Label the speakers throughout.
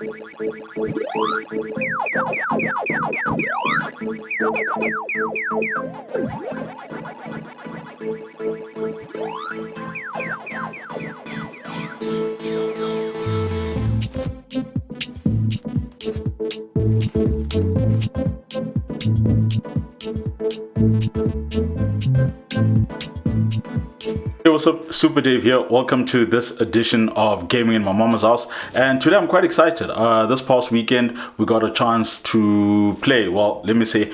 Speaker 1: Hey, what's up? Super Dave here. Welcome to this edition of Gaming in My Mama's House. And today I'm quite excited. This past weekend we got a chance to play. Well, let me say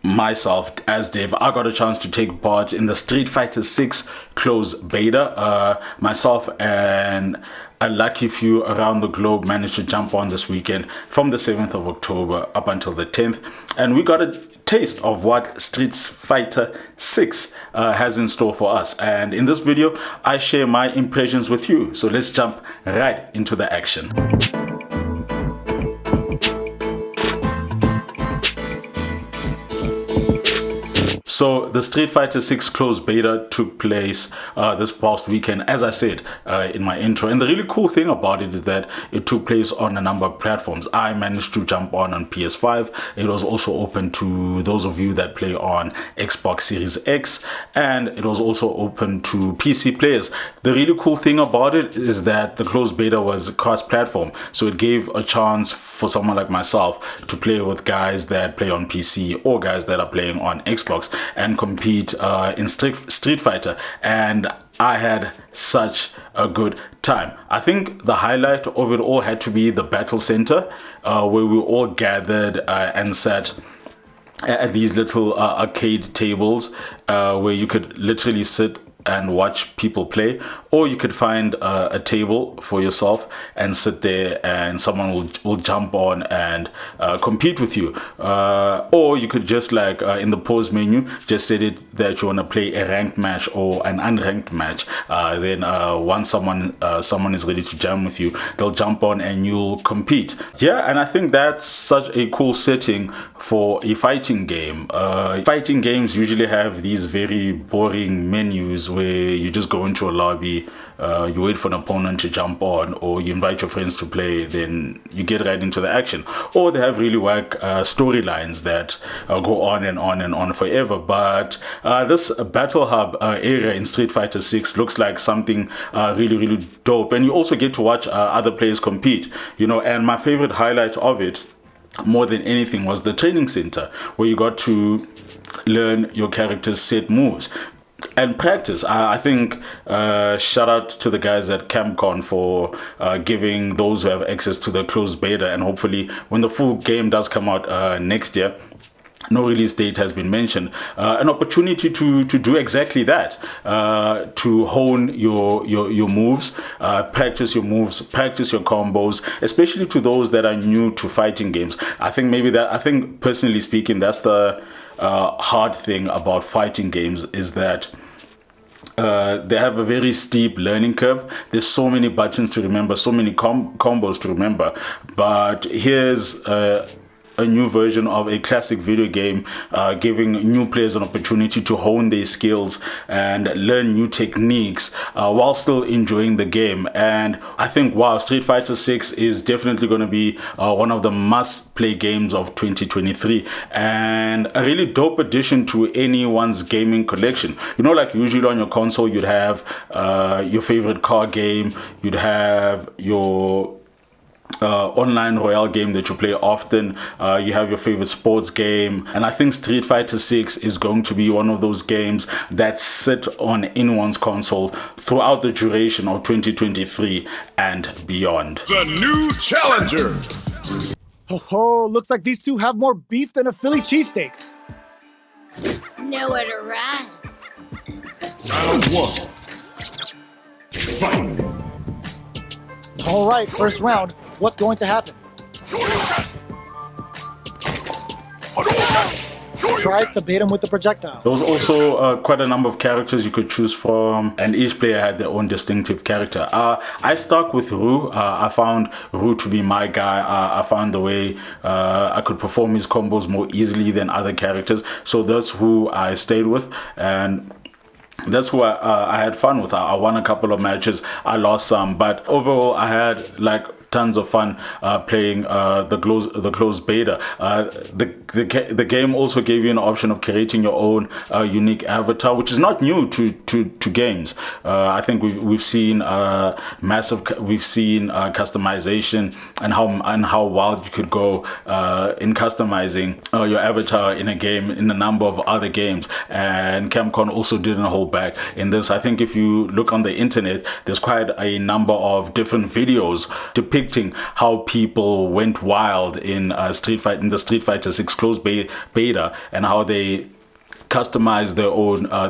Speaker 1: myself as Dave. I got a chance to take part in the Street Fighter 6 closed beta. Myself and a lucky few around the globe managed to jump on this weekend from the 7th of October up until the 10th. And we got a taste of what Street Fighter 6 has in store for us. And in this video, I share my impressions with you. So let's jump right into the action. So the Street Fighter 6 closed beta took place this past weekend, as I said in my intro. And the really cool thing about it is that it took place on a number of platforms. I managed to jump on PS5. It was also open to those of you that play on Xbox Series X, and it was also open to PC players. The really cool thing about it is that the closed beta was cross-platform, so it gave a chance for someone like myself to play with guys that play on PC or guys that are playing on Xbox and compete in Street Fighter. And I had such a good time. I think the highlight of it all had to be the battle center, where we all gathered and sat at these little arcade tables where you could literally sit and watch people play, or you could find a table for yourself and sit there and someone will jump on and compete with you, or you could just like in the pause menu just set it that you want to play a ranked match or an unranked match. Then once someone is ready to jam with you, they'll jump on and you'll compete. Yeah, and I think that's such a cool setting for a fighting game. Fighting games usually have these very boring menus where you just go into a lobby, you wait for an opponent to jump on, or you invite your friends to play, then you get right into the action. Or they have really whack storylines that go on and on and on forever. But this Battle Hub area in Street Fighter 6 looks like something really, really dope. And you also get to watch other players compete, you know. And my favorite highlight of it, more than anything, was the training center, where you got to learn your character's set moves and practice. I think shout out to the guys at CampCon for giving those who have access to the closed beta, and hopefully when the full game does come out next year, no release date has been mentioned, an opportunity to do exactly that, to hone your moves, practice your moves, practice your combos, especially to those that are new to fighting games. I think personally speaking, that's the hard thing about fighting games, is that they have a very steep learning curve. There's so many buttons to remember, so many combos to remember. But here's a new version of a classic video game, giving new players an opportunity to hone their skills and learn new techniques while still enjoying the game. And I think, wow, Street Fighter 6 is definitely going to be one of the must-play games of 2023, and a really dope addition to anyone's gaming collection. You know, like usually on your console, you'd have your favorite car game, you'd have your online royale game that you play often, you have your favorite sports game, and I think Street Fighter 6 is going to be one of those games that sit on anyone's console throughout the duration of 2023 and beyond.
Speaker 2: The new challenger!
Speaker 3: Oh, looks like these two have more beef than a Philly cheesesteak.
Speaker 4: Nowhere to run.
Speaker 2: Round one. Fight!
Speaker 3: All right, first round. What's going to happen? Tries to bait him with the projectile.
Speaker 1: There was also quite a number of characters you could choose from, and each player had their own distinctive character. I stuck with Ryu. I found Ryu to be my guy. I found the way I could perform his combos more easily than other characters, so that's who I stayed with, and that's who I had fun with. I won a couple of matches, I lost some, but overall I had like tons of fun playing the closed beta. The game also gave you an option of creating your own unique avatar, which is not new to games. I think we've seen customization and how wild you could go in customizing your avatar in a game, in a number of other games. And Capcom also didn't hold back in this. I think if you look on the internet, there's quite a number of different videos depicting how people went wild in the Street Fighter 6 closed beta, and how they customize their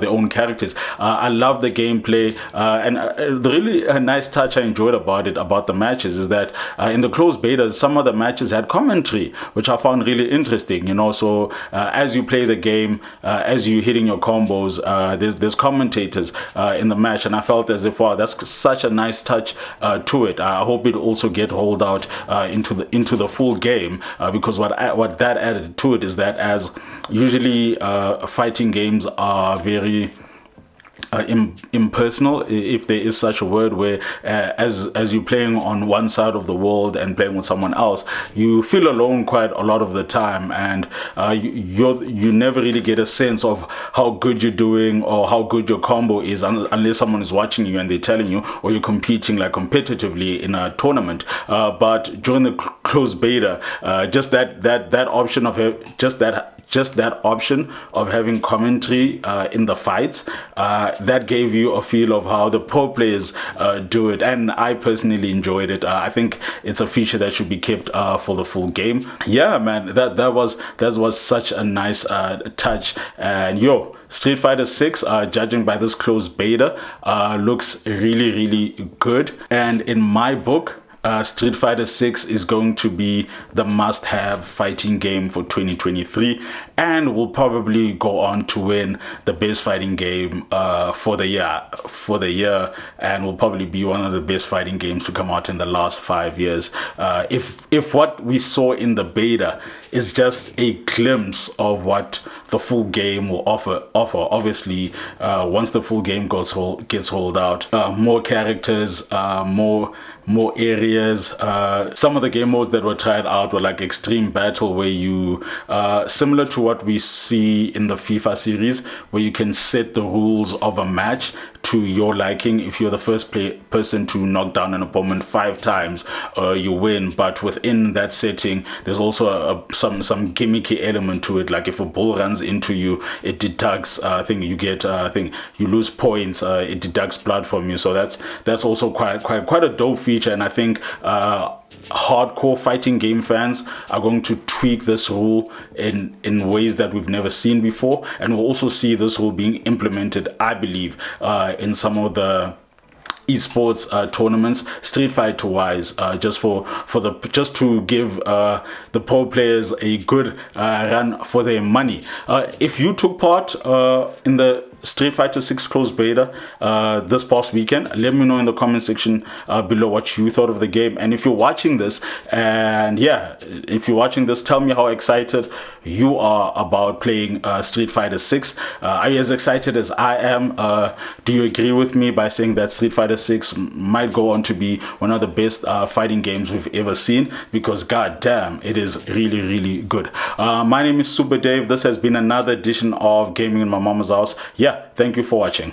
Speaker 1: own characters. I love the gameplay, and the really nice touch I enjoyed about the matches is that in the closed beta, some of the matches had commentary, which I found really interesting. So as you play the game, as you hitting your combos, there's commentators in the match, and I felt as if, wow, that's such a nice touch to it. I hope it also get rolled out into the full game, because what that added to it is that, as usually fighting games are very impersonal, if there is such a word, where as you're playing on one side of the world and playing with someone else, you feel alone quite a lot of the time, and you never really get a sense of how good you're doing or how good your combo is unless someone is watching you and they're telling you, or you're competing like competitively in a tournament. But during the closed beta, just that option of that option of having commentary in the fights, that gave you a feel of how the pro players do it, and I personally enjoyed it. I think it's a feature that should be kept for the full game. Yeah, man, that was such a nice touch. And Street Fighter 6, judging by this closed beta, looks really, really good. And in my book, Street Fighter 6 is going to be the must-have fighting game for 2023, and will probably go on to win the best fighting game for the year, and will probably be one of the best fighting games to come out in the last 5 years. If what we saw in the beta is just a glimpse of what the full game will offer. Obviously, once the full game gets rolled out, more characters, more areas. Some of the game modes that were tried out were like Extreme Battle, where you, similar to what we see in the FIFA series, where you can set the rules of a match to your liking. If you're the first person to knock down an opponent 5 times, you win. But within that setting, there's also some gimmicky element to it. Like if a bull runs into you, it deducts you lose points. It deducts blood from you. So that's also quite a dope feature. And I think hardcore fighting game fans are going to tweak this rule in ways that we've never seen before, and we'll also see this rule being implemented, I believe, in some of the esports tournaments, Street Fighter wise, just to give the pro players a good run for their money. If you took part in the Street Fighter 6 closed beta this past weekend, let me know in the comment section below what you thought of the game. And if you're watching this, tell me how excited you are about playing Street Fighter 6. Are you as excited as I am? Do you agree with me by saying that Street Fighter 6 might go on to be one of the best fighting games we've ever seen? Because goddamn, it is really, really good. My name is Super Dave. This has been another edition of Gaming in My Mama's House. Thank you for watching.